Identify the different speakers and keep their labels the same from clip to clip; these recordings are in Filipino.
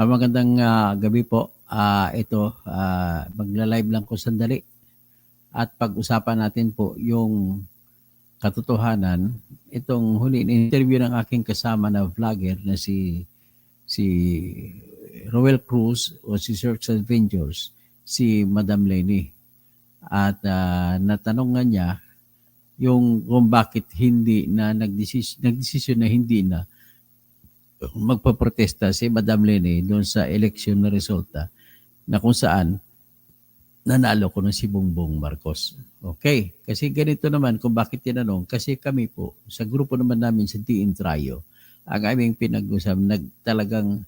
Speaker 1: Magandang gabi po. Ito, magla-live lang ko sandali at pag-usapan natin po yung katotohanan. Itong huli na interview ng aking kasama na vlogger na si Roel Cruz o si Search Adventures, si Madam Lenny. At natanong nga niya yung kung bakit hindi na nagdesisyon na hindi na magpaprotesta si Madam Lenny doon sa election na resulta na kung saan nanalo ko ng si Bongbong Marcos. Okay, kasi ganito naman kung bakit tinanong, kasi kami po, sa grupo naman namin sa TN Trio, ang aming pinag-usap, talagang,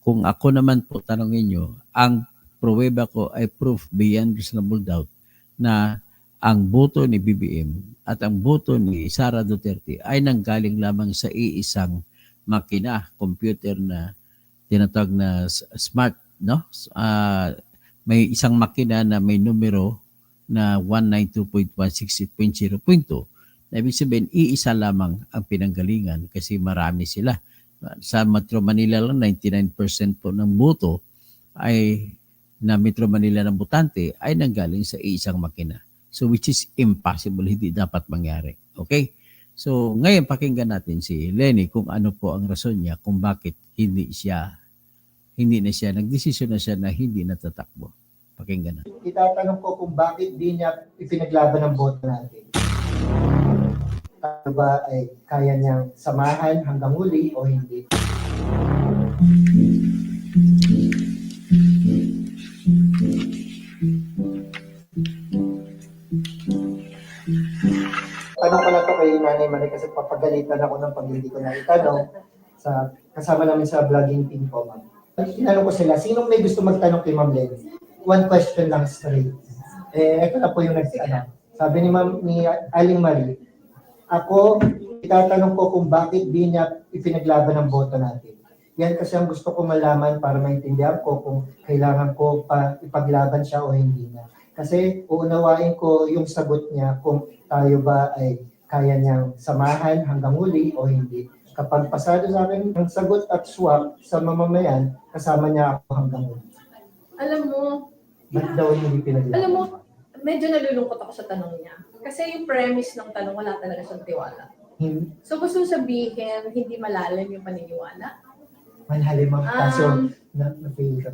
Speaker 1: kung ako naman po tanongin nyo, ang pruweba ko ay proof beyond reasonable doubt na ang boto ni BBM at ang boto ni Sara Duterte ay nanggaling lamang sa iisang makina, computer na tinatawag na smart, no? May isang makina na may numero na 192.168.0.2. Na ibig sabihin, iisa lamang ang pinanggalingan kasi marami sila. Sa Metro Manila lang, 99% po ng boto ay na Metro Manila ng botante ay nanggaling sa isang makina. So which is impossible, hindi dapat mangyari. Okay? So ngayon pakinggan natin si Lenny kung ano po ang rason niya kung bakit hindi na siya, nagdesisyon na siya na hindi natatakbo. Pakinggan natin.
Speaker 2: Itatanong ko kung bakit di niya ipinaglaban ang boto natin. Ano ba ay kaya niyang samahan hanggang huli o hindi? Tanong ko na to kay Nanay Mari kasi papagalitan ako ng pag hindi ko na itanong sa kasama namin sa vlogging team ko, ma'am. Tinanong ko sila, sinong may gusto magtanong kay Ma'am Lenny? One question lang straight. Ito na po yung sabi ni Ma'am ni Aling Marie, ako, itatanong ko kung bakit di niya ipinaglaban ang boto natin. Yan kasi ang gusto ko malaman para maintindihan ko kung kailangan ko pa ipaglaban siya o hindi na. Kasi uunawain ko yung sagot niya kung tayo ba ay kaya niyang samahan hanggang huli o hindi. Kapag pasado sa akin ang sagot at swak sa mamamayan, kasama niya ako hanggang huli.
Speaker 3: Alam mo,
Speaker 2: ba't daw hindi pinaglaban?
Speaker 3: Alam mo, medyo nalulungkot ako sa tanong niya. Kasi yung premise ng tanong, wala talaga siyang tiwala. So gusto sabihin, hindi malalim yung paniniwala?
Speaker 2: Malalim ang kaso na-fail ka.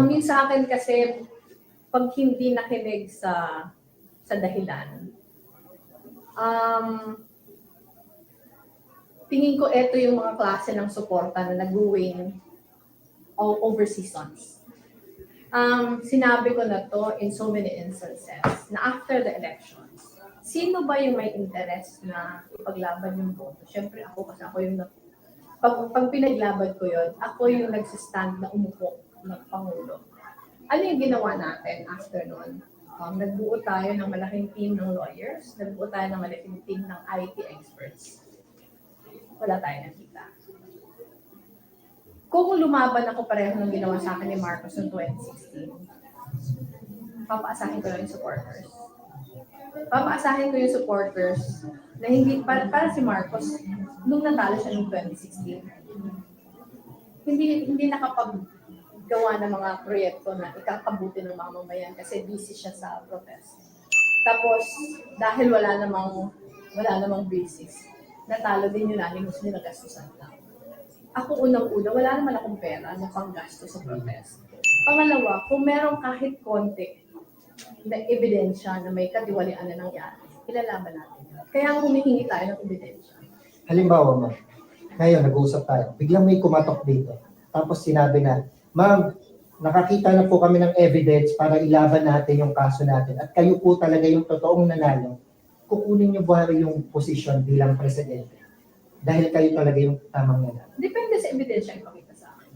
Speaker 3: Yung sa akin kasi, pag hindi nakinig sa dahilan, tingin ko ito yung mga klase ng suporta na nag-win over seasons. Sinabi ko na to in so many instances na after the elections, sino ba yung may interest na ipaglaban yung boto? Siyempre ako, kasi ako yung pag pinaglaban ko yun, ako yung nagsistand na umupo ng Pangulo. Ano yung ginawa natin after noon? Nagbuo tayo ng malaking team ng lawyers, nagbuo tayo ng malaking team ng IT experts. Wala tayo nakita. Kung lumaban ako pareho ng ginawa sa akin ni Marcos noong 2016, papaasahin ko lang yung supporters. Papaasahin ko yung supporters na hindi, para si Marcos, nung natalo siya noong 2016, hindi nakapaggawa ng mga proyekto na ikakabuti ng mamamayan kasi busy siya sa protest. Tapos, dahil wala namang basis, natalo din yung unanimous nila gastusan lang. Ako unang-una, wala naman akong pera na panggasto sa protest. Pangalawa, kung meron kahit konti na ebidensya na may katiwalian na nangyari, ilalaban natin. Kaya humihingi tayo ng ebidensya.
Speaker 2: Halimbawa, ma'am, ngayon nag-uusap tayo, biglang may kumatok dito. Tapos sinabi na, ma'am, nakakita na po kami ng evidence para ilaban natin yung kaso natin at kayo po talaga yung totoong nanalo, kukunin niyo ba yung posisyon bilang presidente? Dahil kayo talaga yung tamang nanalo.
Speaker 3: Depende sa ebidensya yung pakita sa akin.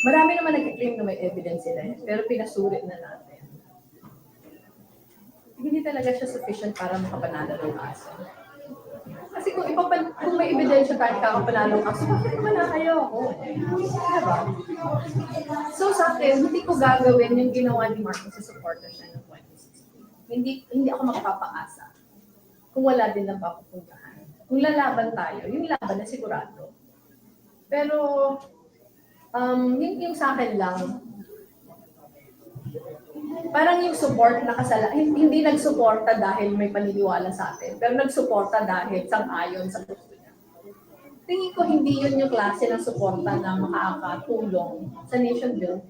Speaker 3: Marami naman nag-claim na may evidence sila, pero pinasulit na natin. Hindi talaga siya sufficient para makapanalo ng kaso. Kasi kung may ebidensya tayo kakapanalo ng kaso, bakit manakayo ako? Diba? So sa akin, hindi ko gagawin yung ginawa ni Marcos sa supporters niya ng 2016. Hindi ako makapapakasa kung wala din ang papupuntahan. Kung lalaban tayo, yung laban na sigurado. Pero yung sa akin lang, parang yung support hindi nagsuporta dahil may paniniwala sa atin, pero nagsuporta dahil sang-ayon sa gusto niya. Tingin ko hindi yun yung klase ng suporta na makakatulong sa nation building.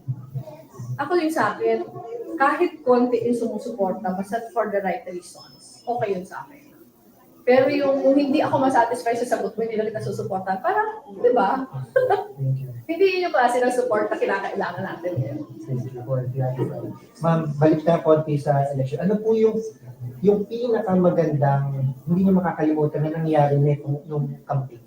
Speaker 3: Ako yung sa akin, kahit konti yung sumusuporta, basta for the right reasons, okay yun sa akin. Pero yung hindi ako masatisfy sa sagot mo, hindi na kita susuportan, parang, di ba? Hindi yun yung klase ng support na kinakailangan natin.
Speaker 2: Thank you for the advice. Ma'am, balik na konti sa election. Ano po yung pinakamagandang, hindi niyo makakalimutan na nangyari nung campaign?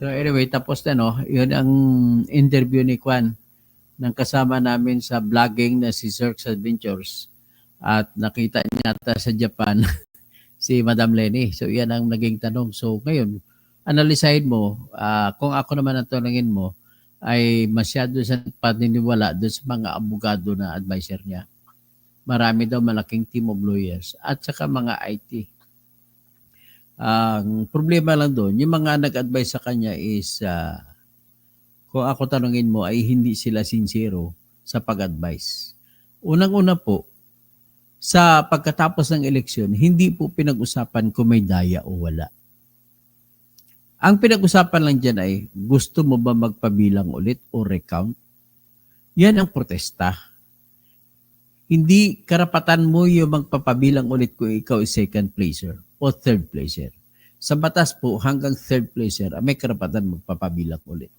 Speaker 1: So anyway, tapos na no, yun ang interview ni Kwan ng kasama namin sa vlogging na si Zerx Adventures at nakita niya ata sa Japan si Madam Lenny. So yan ang naging tanong. So ngayon, analisahin mo, kung ako naman ang tanongin mo, ay masyado sa paniniwala doon sa mga abogado na advisor niya. Marami daw malaking team of lawyers at saka mga IT. Ang problema lang doon, yung mga nag-advise sa kanya is, kung ako tanungin mo, ay hindi sila sincero sa pag-advise. Unang-una po, sa pagkatapos ng eleksyon, hindi po pinag-usapan kung may daya o wala. Ang pinag-usapan lang dyan ay, gusto mo ba magpabilang ulit o recount? Yan ang protesta. Hindi karapatan mo yung magpapabilang ulit kung ikaw is second placer o third placer. Sa batas po, hanggang third placer, may karapatan magpapabilang ulit.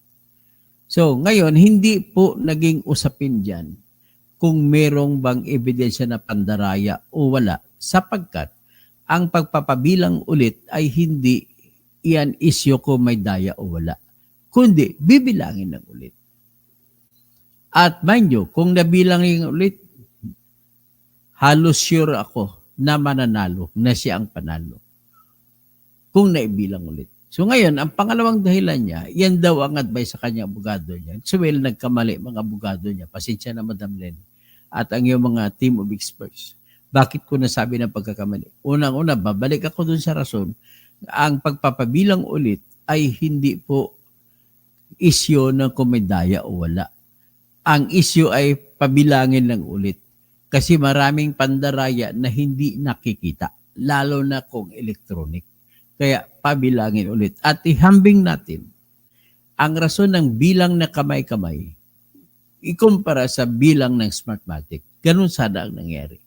Speaker 1: So, ngayon, hindi po naging usapin dyan kung merong bang ebidensya na pandaraya o wala, sapagkat ang pagpapabilang ulit ay hindi iyan isyo kung may daya o wala, kundi bibilangin ng ulit. At mind you, kung nabilangin ulit, halos sure ako na mananalo, na siya ang panalo. Kung naibilang ulit. So ngayon, ang pangalawang dahilan niya, yan daw ang advice sa kanya abogado niya. So well, nagkamali mga abogado niya. Pasensya na Madam Len. At ang iyong mga team of experts. Bakit ko nasabi ng pagkakamali? Unang-una, babalik ako dun sa rason. Ang pagpapabilang ulit ay hindi po isyo ng kung may daya o wala. Ang isyo ay pabilangin lang ulit. Kasi maraming pandaraya na hindi nakikita, lalo na kung electronic. Kaya pabilangin ulit. At ihambing natin, ang rason ng bilang na kamay-kamay, ikumpara sa bilang ng Smartmatic. Ganun sana ang nangyari.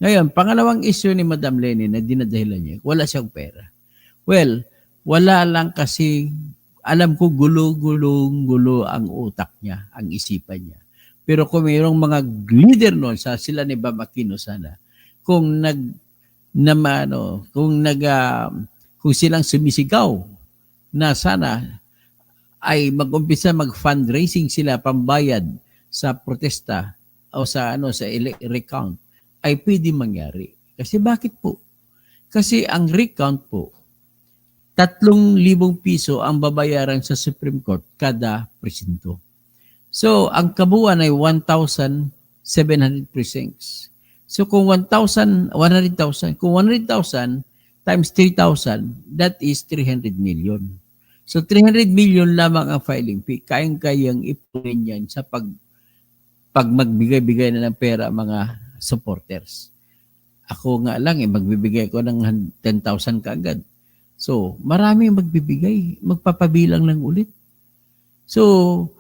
Speaker 1: Ngayon, pangalawang issue ni Madam Lenny na dinadahilan niya, wala siyang pera. Well, wala lang kasi, alam ko gulo ang utak niya, ang isipan niya. Pero kung mayroong mga leader noon sa sila ni Bam Aquino sana, kung kung silang sumisigaw na sana ay mag-umpisa mag-fundraising sila pambayad sa protesta o sa recount, ay pwede mangyari. Kasi bakit po? Kasi ang recount po, 3,000 piso ang babayaran sa Supreme Court kada presinto. So, ang kabuuan ay 1,700 precincts. So, kung 100,000, kung 100,000 times 3,000, that is 300 million. So, 300 million lamang ang filing fee. Kayang-kayang ipunin yan sa pag magbigay-bigay na ng pera mga supporters. Ako nga lang, magbibigay ko ng 10,000 kaagad. So, maraming magbibigay. Magpapabilang lang ulit. So,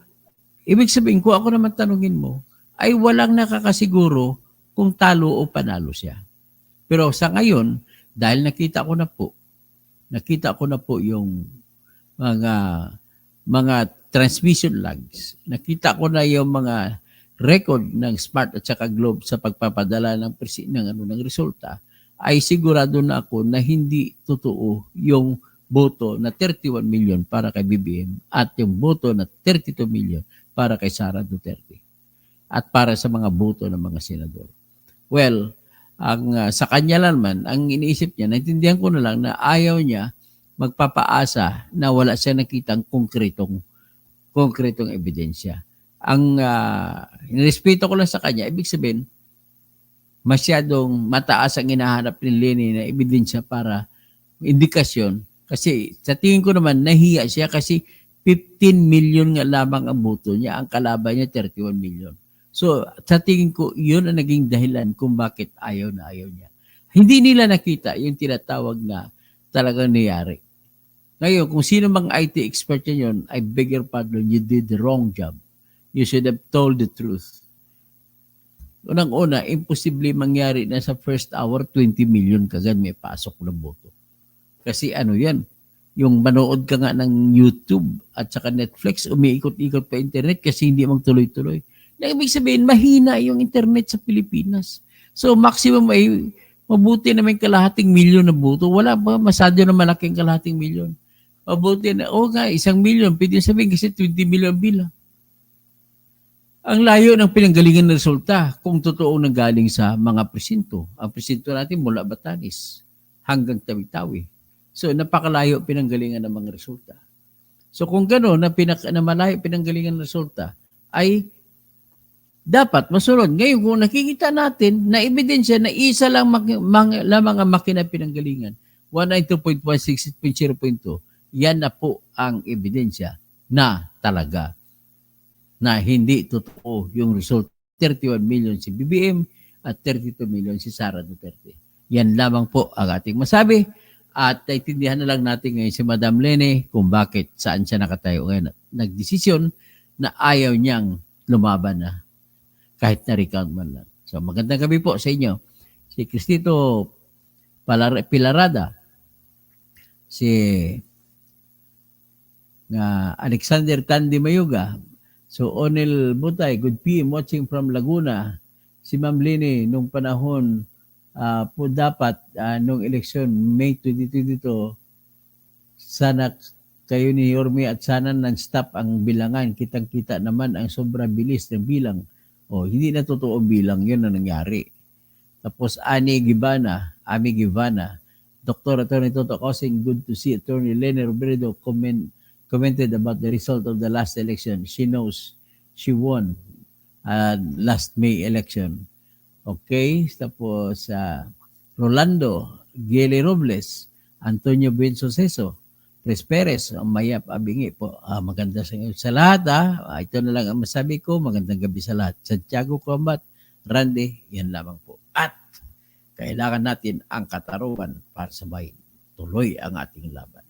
Speaker 1: ibig sabihin, kung ako naman tanungin mo, ay walang nakakasiguro kung talo o panalo siya. Pero sa ngayon, dahil nakita ko na po yung mga transmission logs, nakita ko na yung mga record ng Smart at saka Globe sa pagpapadala ng resulta, ay sigurado na ako na hindi totoo yung boto na 31 million para kay BBM at yung boto na 32 million para kay Sara Duterte at para sa mga boto ng mga senador. Well, Sa kanya lang man, ang iniisip niya, naintindihan ko na lang na ayaw niya magpapaasa na wala siya nakitang konkretong ebidensya. Ang nirespeto ko lang sa kanya, ibig sabihin, masyadong mataas ang hinahanap ni Lenny na ebidensya para indikasyon. Kasi sa tingin ko naman, nahiya siya kasi 15 million nga lamang ang boto niya. Ang kalaban niya, 31 million. So, sa tingin ko, yun ang naging dahilan kung bakit ayaw na ayaw niya. Hindi nila nakita yung tinatawag na talagang nangyari. Ngayon, kung sino mang IT expert yun, I beg your pardon, you did the wrong job. You should have told the truth. Unang-una, imposible mangyari na sa first hour, 20 million kagad may pasok na boto. Kasi ano yan, yung manood ka nga ng YouTube at saka Netflix, umiikot-ikot pa internet kasi hindi magtuloy-tuloy. Na ibig sabihin, mahina yung internet sa Pilipinas. So, maximum ay mabuti na may kalahating milyon na boto. Wala ba masyado na malaking kalahating milyon? Mabuti na, nga, 1 milyon. Pwede sabihin kasi 20 milyon bilang. Ang layo ng pinanggalingan ng resulta kung totoo nang galing sa mga presinto. Ang presinto natin mula Batanes hanggang Tawi-Tawi. So, napakalayo pinanggalingan ng mga resulta. So, kung gano'n, na malayo pinanggalingan ng resulta, ay dapat masunod. Ngayon, kung nakikita natin na ebidensya na isa lang lamang ang makina pinanggalingan, 192.168.0.2, yan na po ang ebidensya na talaga na hindi totoo yung result. 31 million si BBM at 32 million si Sara Duterte. Yan lamang po ang ating masabi. At naintindihan na lang natin ngayon si Madam Lene kung bakit saan siya nakatayo ngayon. Nagdesisyon na ayaw niyang lumaban na kahit na-recount man lang. So magandang gabi po sa inyo. Si Cristito Pilarada, si Alexander Tandy Mayuga, so Onel Butay, good PM watching from Laguna. Si Ma'am Lene, nung panahon po dapat nung eleksyon May 2022, sana kayo ni Yorme at sana non-stop ang bilangan. Kitang-kita naman ang sobrang bilis ng bilang. Hindi na totoo bilang, yun na nangyari. Tapos Ami Givana, Dr. Attorney Toto Kosing, good to see Attorney Lene Robredo commented about the result of the last election. She knows she won last May election. Okay, tapos Rolando Gele Robles, Antonio Bensoceso, Pres Perez, Mayap Abingi po. Maganda sa lahat. Ito na lang ang masabi ko. Magandang gabi sa lahat. Santiago Combat, Randy, yan lamang po. At kailangan natin ang katarungan para sabay tuloy ang ating laban.